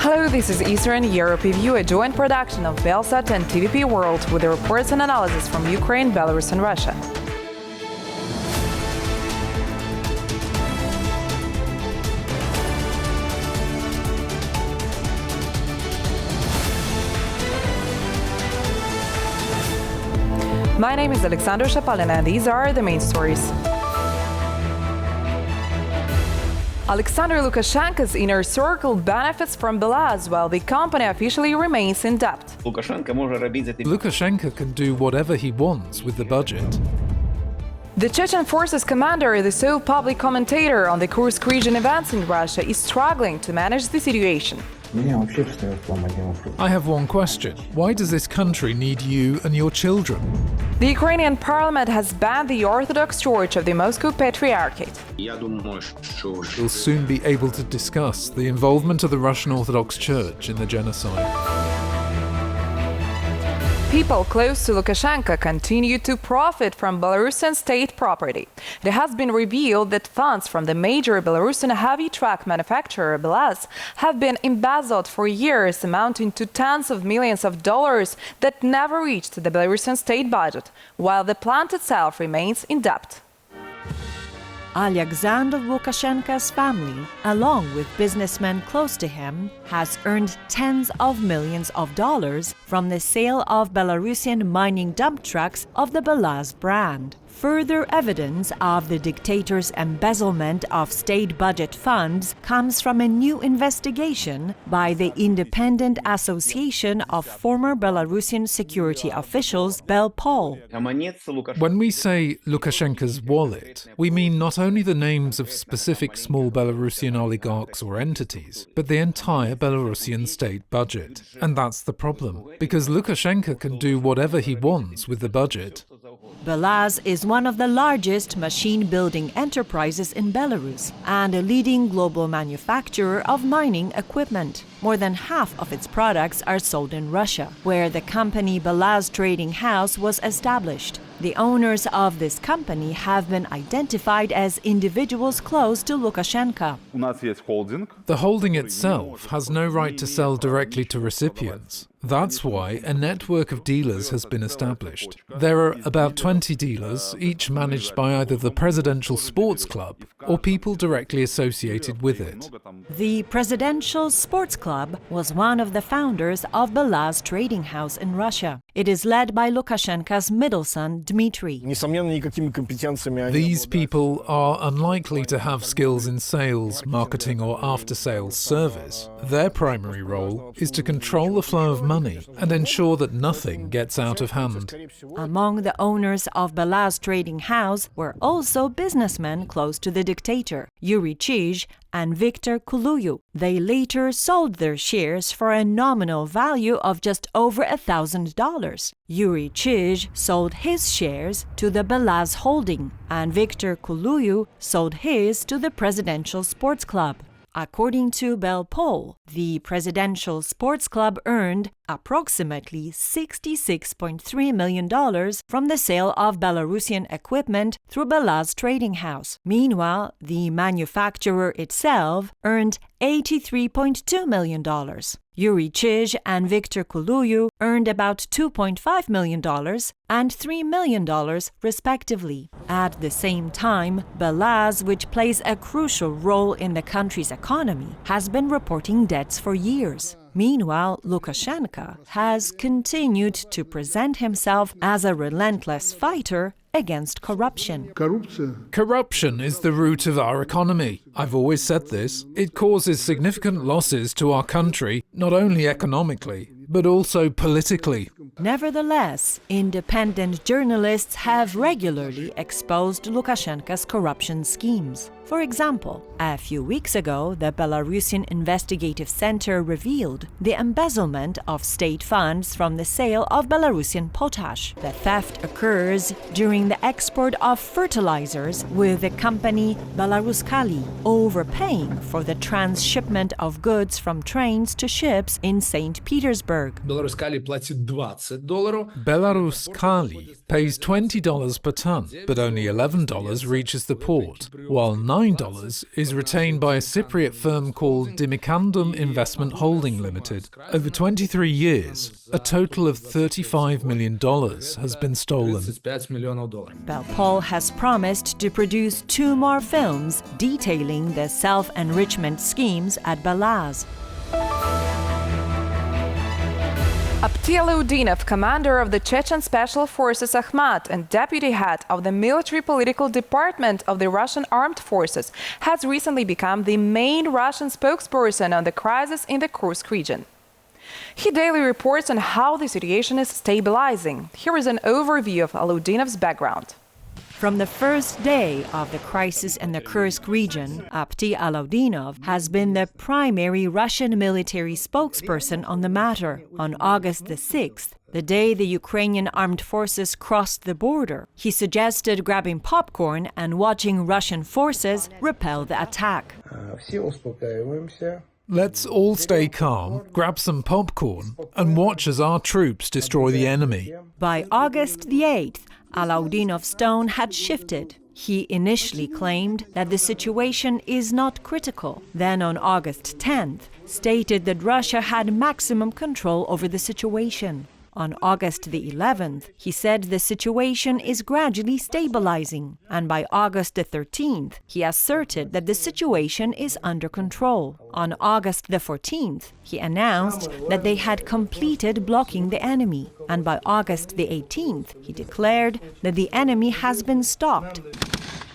Hello, this is Eastern Europe Review, a joint production of BELSAT and TVP World with the reports and analysis from Ukraine, Belarus and Russia. My name is Alexandra Shapalina, and these are the main stories. Alexander Lukashenko's inner circle benefits from BELSAT while the company officially remains in debt. Lukashenko can do whatever he wants with the budget. The Chechen forces commander, the sole public commentator on the Kursk region events in Russia, is struggling to manage the situation. I have one question. Why does this country need you and your children? The Ukrainian parliament has banned the Orthodox Church of the Moscow Patriarchate. We'll soon be able to discuss the involvement of the Russian Orthodox Church in the genocide. People close to Lukashenko continue to profit from Belarusian state property. It has been revealed that funds from the major Belarusian heavy truck manufacturer BELSAT have been embezzled for years, amounting to tens of millions of dollars that never reached the Belarusian state budget, while the plant itself remains in debt. Alexander Lukashenko's family, along with businessmen close to him, has earned tens of millions of dollars from the sale of Belarusian mining dump trucks of the BELSAT brand. Further evidence of the dictator's embezzlement of state budget funds comes from a new investigation by the Independent Association of Former Belarusian Security Officials, BELPOL. When we say Lukashenko's wallet, we mean not only the names of specific small Belarusian oligarchs or entities, but the entire Belarusian state budget. And that's the problem, because Lukashenko can do whatever he wants with the budget. BELSAT is one of the largest machine-building enterprises in Belarus and a leading global manufacturer of mining equipment. More than half of its products are sold in Russia, where the company BELSAT Trading House was established. The owners of this company have been identified as individuals close to Lukashenko. The holding itself has no right to sell directly to recipients. That's why a network of dealers has been established. There are about 20 dealers, each managed by either the Presidential Sports Club or people directly associated with it. The Presidential Sports Club was one of the founders of BELSAT Trading House in Russia. It is led by Lukashenko's middle son, Dmitry. These people are unlikely to have skills in sales, marketing or after-sales service. Their primary role is to control the flow of money and ensure that nothing gets out of hand. Among the owners of BELSAT Trading House were also businessmen close to the dictator, Yuri Chizh and Viktor Kuluyu. They later sold their shares for a nominal value of just over $1,000. Yuri Chizh sold his shares to the BELSAT holding, and Viktor Kuluyu sold his to the Presidential Sports Club. According to BELPOL, the Presidential Sports Club earned approximately $66.3 million from the sale of Belarusian equipment through BELSAT Trading House. Meanwhile, the manufacturer itself earned $83.2 million. Yuri Chizh and Viktor Kuluyu earned about $2.5 million and $3 million, respectively. At the same time, BELSAT, which plays a crucial role in the country's economy, has been reporting debts for years. Meanwhile, Lukashenko has continued to present himself as a relentless fighter against corruption. Corruption is the root of our economy. I've always said this. It causes significant losses to our country, not only economically, but also politically. Nevertheless, independent journalists have regularly exposed Lukashenko's corruption schemes. For example, a few weeks ago, the Belarusian Investigative Center revealed the embezzlement of state funds from the sale of Belarusian potash. The theft occurs during the export of fertilizers, with the company BelaruskAli overpaying for the transshipment of goods from trains to ships in St. Petersburg. BelaruskAli платит 20 Belarus Kali pays $20 per ton, but only $11 reaches the port, while $9 is retained by a Cypriot firm called Dimikandum Investment Holding Limited. Over 23 years, a total of $35 million has been stolen. Belpol has promised to produce 2 more films detailing the self-enrichment schemes at Belaz. Abdialudinov, commander of the Chechen Special Forces Akhmat and deputy head of the military political department of the Russian Armed Forces, has recently become the main Russian spokesperson on the crisis in the Kursk region. He daily reports on how the situation is stabilizing. Here is an overview of Aludinov's background. From the first day of the crisis in the Kursk region, Abdialudinov has been the primary Russian military spokesperson on the matter. On August the 6th, the day the Ukrainian armed forces crossed the border, he suggested grabbing popcorn and watching Russian forces repel the attack. Let's all stay calm, grab some popcorn, and watch as our troops destroy the enemy. By August the 8th, Alaudinov's tone had shifted. He initially claimed that the situation is not critical. Then on August 10th, stated that Russia had maximum control over the situation. On August the 11th, he said the situation is gradually stabilizing, and by August the 13th, he asserted that the situation is under control. On August the 14th, he announced that they had completed blocking the enemy, and by August the 18th, he declared that the enemy has been stopped.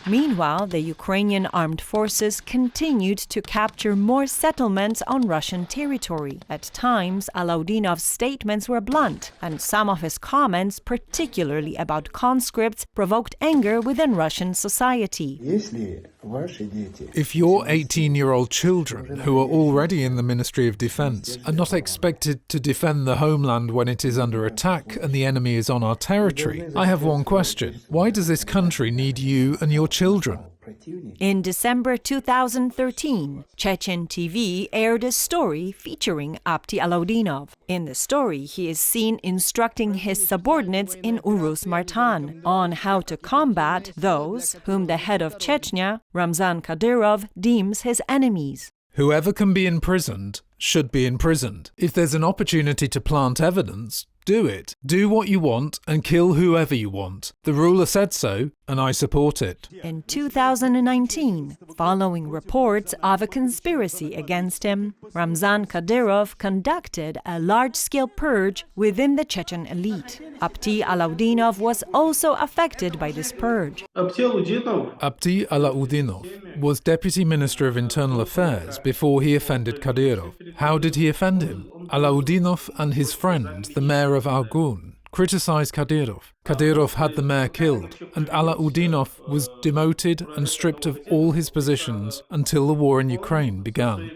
Meanwhile, the Ukrainian armed forces continued to capture more settlements on Russian territory. At times, Alaudinov's statements were blunt, and some of his comments, particularly about conscripts, provoked anger within Russian society. If your 18-year-old children, who are already in the Ministry of Defense, are not expected to defend the homeland when it is under attack and the enemy is on our territory, I have one question. Why does this country need you and your children? In December 2013, Chechen TV aired a story featuring Abdialudinov. In the story, he is seen instructing his subordinates in Urus Martan on how to combat those whom the head of Chechnya, Ramzan Kadyrov, deems his enemies. Whoever can be imprisoned should be imprisoned. If there's an opportunity to plant evidence, do it. Do what you want and kill whoever you want. The ruler said so, and I support it. In 2019, following reports of a conspiracy against him, Ramzan Kadyrov conducted a large-scale purge within the Chechen elite. Abdialudinov was also affected by this purge. Abdialudinov was Deputy Minister of Internal Affairs before he offended Kadyrov. How did he offend him? Alauddinov and his friend, the mayor of Argun, criticized Kadyrov. Kadyrov had the mayor killed, and Alauddinov was demoted and stripped of all his positions until the war in Ukraine began.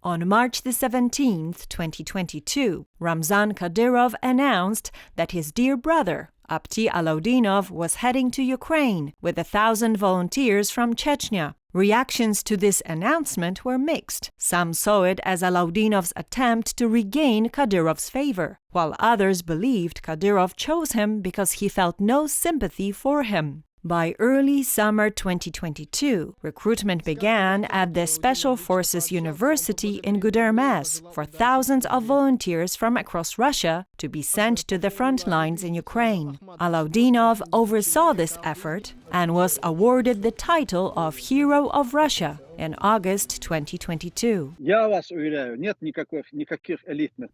On March the 17th, 2022, Ramzan Kadyrov announced that his dear brother, Abdialudinov, was heading to Ukraine with 1,000 volunteers from Chechnya. Reactions to this announcement were mixed. Some saw it as Alaudinov's attempt to regain Kadyrov's favor, while others believed Kadyrov chose him because he felt no sympathy for him. By early summer 2022, recruitment began at the Special Forces University in Gudermes for thousands of volunteers from across Russia to be sent to the front lines in Ukraine. Alauddinov oversaw this effort and was awarded the title of Hero of Russia in August 2022.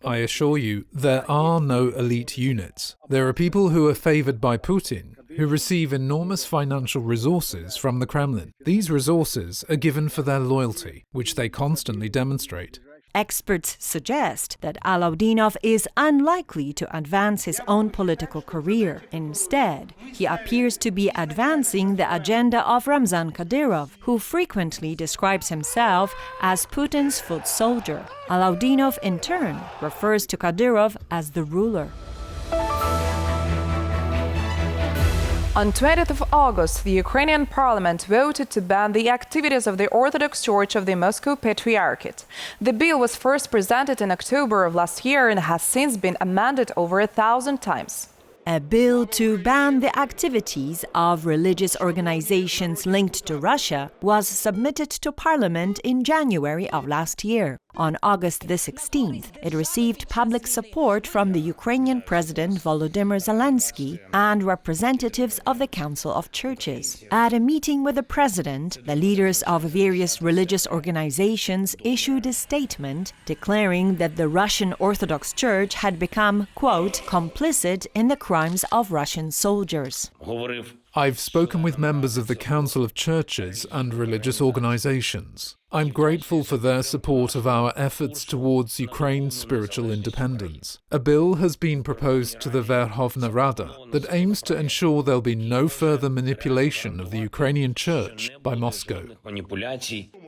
I assure you, there are no elite units. There are people who are favored by Putin, who receive enormous financial resources from the Kremlin. These resources are given for their loyalty, which they constantly demonstrate. Experts suggest that Alauddinov is unlikely to advance his own political career. Instead, he appears to be advancing the agenda of Ramzan Kadyrov, who frequently describes himself as Putin's foot soldier. Alauddinov, in turn, refers to Kadyrov as the ruler. On 20th of August, the Ukrainian parliament voted to ban the activities of the Orthodox Church of the Moscow Patriarchate. The bill was first presented in October of last year and has since been amended over 1,000 times. A bill to ban the activities of religious organizations linked to Russia was submitted to Parliament in January of last year. On August the 16th, it received public support from the Ukrainian President Volodymyr Zelensky and representatives of the Council of Churches. At a meeting with the President, the leaders of various religious organizations issued a statement declaring that the Russian Orthodox Church had become, quote, complicit in the crimes of Russian soldiers. I've spoken with members of the Council of Churches and religious organizations. I'm grateful for their support of our efforts towards Ukraine's spiritual independence. A bill has been proposed to the Verkhovna Rada that aims to ensure there'll be no further manipulation of the Ukrainian Church by Moscow.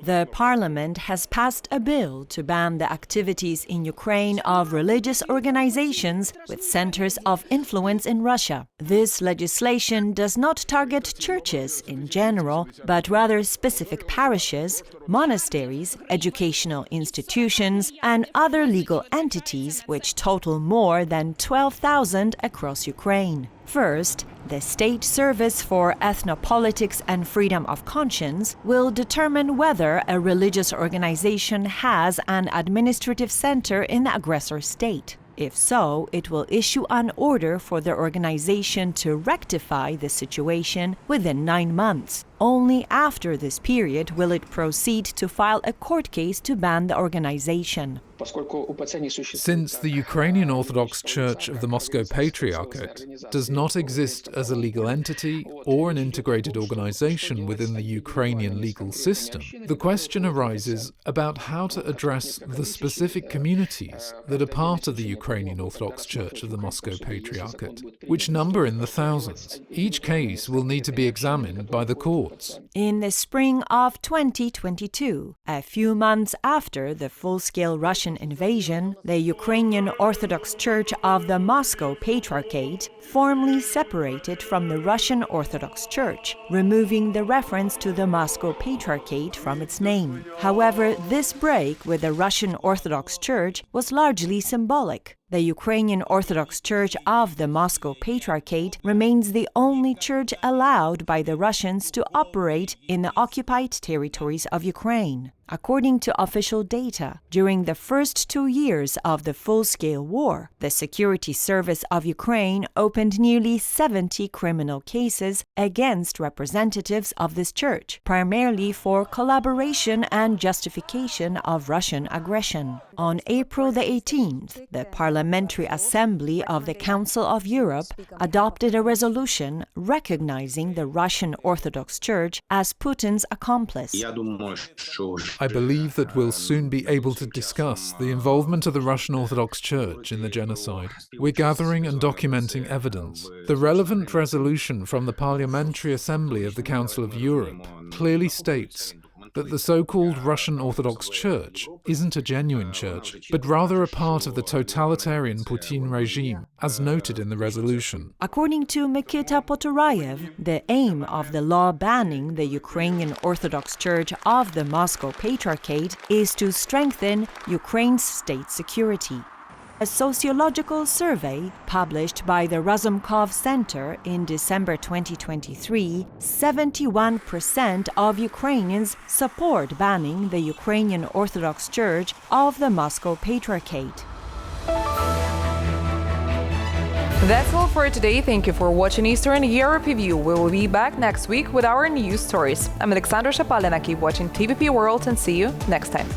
The parliament has passed a bill to ban the activities in Ukraine of religious organizations with centers of influence in Russia. This legislation does not target churches in general, but rather specific parishes, monasteries, educational institutions, and other legal entities which total more than 12,000 across Ukraine. First, the State Service for Ethnopolitics and Freedom of Conscience will determine whether a religious organization has an administrative center in the aggressor state. If so, it will issue an order for the organization to rectify the situation within 9 months. Only after this period will it proceed to file a court case to ban the organization. Since the Ukrainian Orthodox Church of the Moscow Patriarchate does not exist as a legal entity or an integrated organization within the Ukrainian legal system, the question arises about how to address the specific communities that are part of the Ukrainian Orthodox Church of the Moscow Patriarchate, which number in the thousands. Each case will need to be examined by the courts. In the spring of 2022, a few months after the full-scale Russian invasion, the Ukrainian Orthodox Church of the Moscow Patriarchate formally separated from the Russian Orthodox Church, removing the reference to the Moscow Patriarchate from its name. However, this break with the Russian Orthodox Church was largely symbolic. The Ukrainian Orthodox Church of the Moscow Patriarchate remains the only church allowed by the Russians to operate in the occupied territories of Ukraine. According to official data, during the first 2 years of the full-scale war, the Security Service of Ukraine opened nearly 70 criminal cases against representatives of this church, primarily for collaboration and justification of Russian aggression. On April the 18th, the Parliamentary Assembly of the Council of Europe adopted a resolution recognizing the Russian Orthodox Church as Putin's accomplice. I believe that we'll soon be able to discuss the involvement of the Russian Orthodox Church in the genocide. We're gathering and documenting evidence. The relevant resolution from the Parliamentary Assembly of the Council of Europe clearly states that the so-called Russian Orthodox Church isn't a genuine church, but rather a part of the totalitarian Putin regime, as noted in the resolution. According to Mikita Potorayev, the aim of the law banning the Ukrainian Orthodox Church of the Moscow Patriarchate is to strengthen Ukraine's state security. A sociological survey published by the Razumkov Center in December 2023, 71% of Ukrainians support banning the Ukrainian Orthodox Church of the Moscow Patriarchate. That's all for today. Thank you for watching Eastern Europe Review. We will be back next week with our news stories. I'm Alexandra Shapalina. Keep watching TVP World and see you next time.